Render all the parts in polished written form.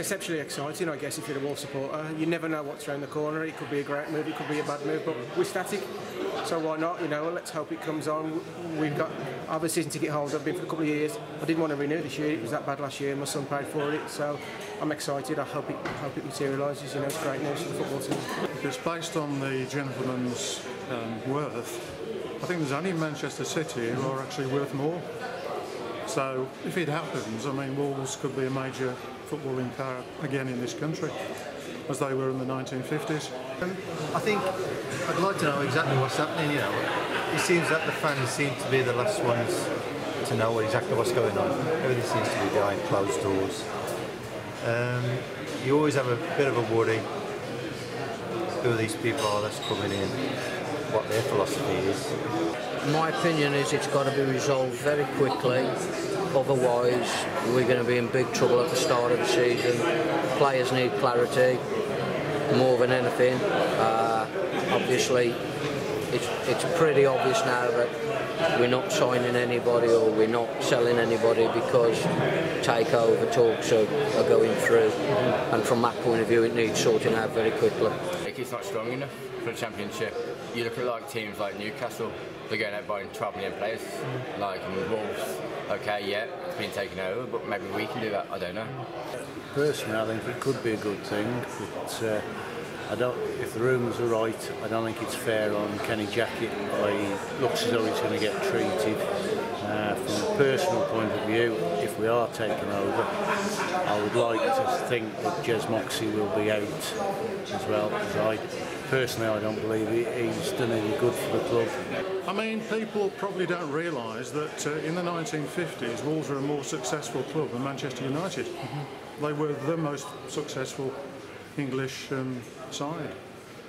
exceptionally exciting, I guess, if you're a Wolves supporter. You never know what's around the corner. It could be a great move, it could be a bad move, but we're static, so why not? You know, let's hope it comes on. We've got other season ticket holders. I've been for a couple of years. I didn't want to renew this year. It was that bad last year. My son paid for it, so I'm excited. I hope it materialises. You know, it's great news for the football team. If it's based on the gentleman's worth, I think there's only Manchester City who are actually worth more. So if it happens, I mean, Wolves could be a major footballing power again in this country, as they were in the 1950s. I think I'd like to know exactly what's happening. You know, it seems that the fans seem to be the last ones to know exactly what's going on. Everything seems to be behind closed doors. You always have a bit of a worry who these people are that's coming in, what their philosophy is. My opinion is it's got to be resolved very quickly, otherwise we're going to be in big trouble at the start of the season. Players need clarity more than anything. Obviously it's pretty obvious now that we're not signing anybody or we're not selling anybody because takeover talks are going through, and from that point of view it needs sorting out very quickly. It's not strong enough for the Championship. You look at like teams like Newcastle, they're going out buying 12 million players. Like Wolves, okay, yeah, it's been taken over, but maybe we can do that, I don't know. Personally, I think it could be a good thing, but I don't. If the rumours are right, I don't think it's fair on Kenny Jackett the way he looks as though he's going to get treated. From a personal point of view, if we are taken over, I would like to think that Jez Moxey will be out as well, because I don't believe he's done any good for the club. I mean, people probably don't realise that in the 1950s, Wolves were a more successful club than Manchester United. They were the most successful English side.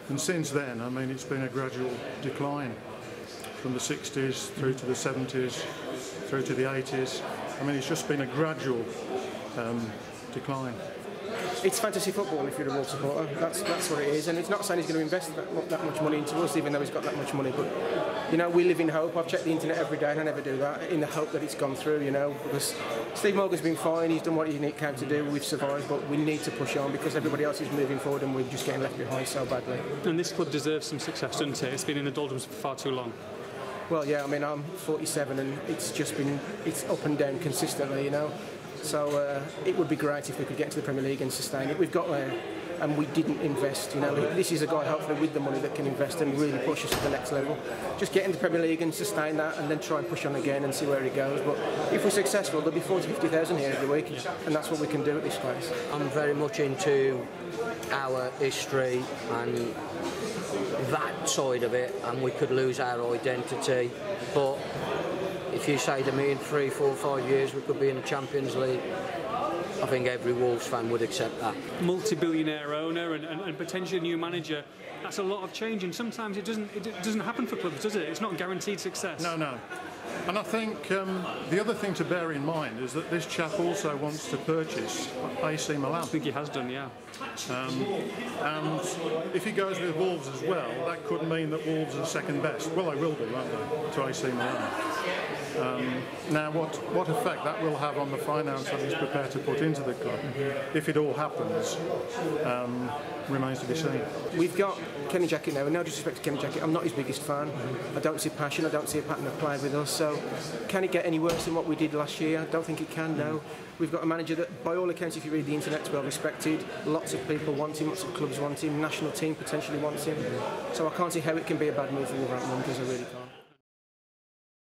And since then, I mean, it's been a gradual decline from the 60s through to the 70s, through to the 80s. I mean, it's just been a gradual decline. It's fantasy football if you're a Wolves supporter. That's what it is, and it's not saying he's going to invest that much money into us, even though he's got that much money. But you know, we live in hope. I've checked the internet every day, and I never do that, in the hope that it's gone through. You know, because Steve Morgan's been fine. He's done what he came to do. We've survived, but we need to push on because everybody else is moving forward, and we're just getting left behind so badly. And this club deserves some success, doesn't it? It's been in the doldrums for far too long. Well, yeah. I mean, I'm 47, and it's up and down consistently. You know. So it would be great if we could get into the Premier League and sustain it. We've got there, and we didn't invest. You know, this is a guy hopefully with the money that can invest and really push us to the next level. Just get into the Premier League and sustain that, and then try and push on again and see where it goes. But if we're successful, there'll be 40,000-50,000 here every week, and that's what we can do at this place. I'm very much into our history and that side of it, and we could lose our identity, but if you say to me in 3, 4, 5 years we could be in the Champions League, I think every Wolves fan would accept that. Multi-billionaire owner and potentially a new manager, that's a lot of change, and sometimes it doesn't happen for clubs, does it? It's not guaranteed success. No. And I think the other thing to bear in mind is that this chap also wants to purchase AC Milan. I think he has done, yeah. And if he goes with Wolves as well, that could mean that Wolves are second best. Well, they will be, won't they, to AC Milan. Now, what effect that will have on the finance that he's prepared to put into the club, if it all happens, remains to be seen. We've got Kenny Jackett now, and no disrespect to Kenny Jackett, I'm not his biggest fan. I don't see passion, I don't see a pattern of play with us, so can it get any worse than what we did last year? I don't think it can, no. We've got a manager that, by all accounts, if you read the internet, is well respected. Lots of people want him, lots of clubs want him, national team potentially wants him. So I can't see how it can be a bad move for Wolverhampton, because I really can't.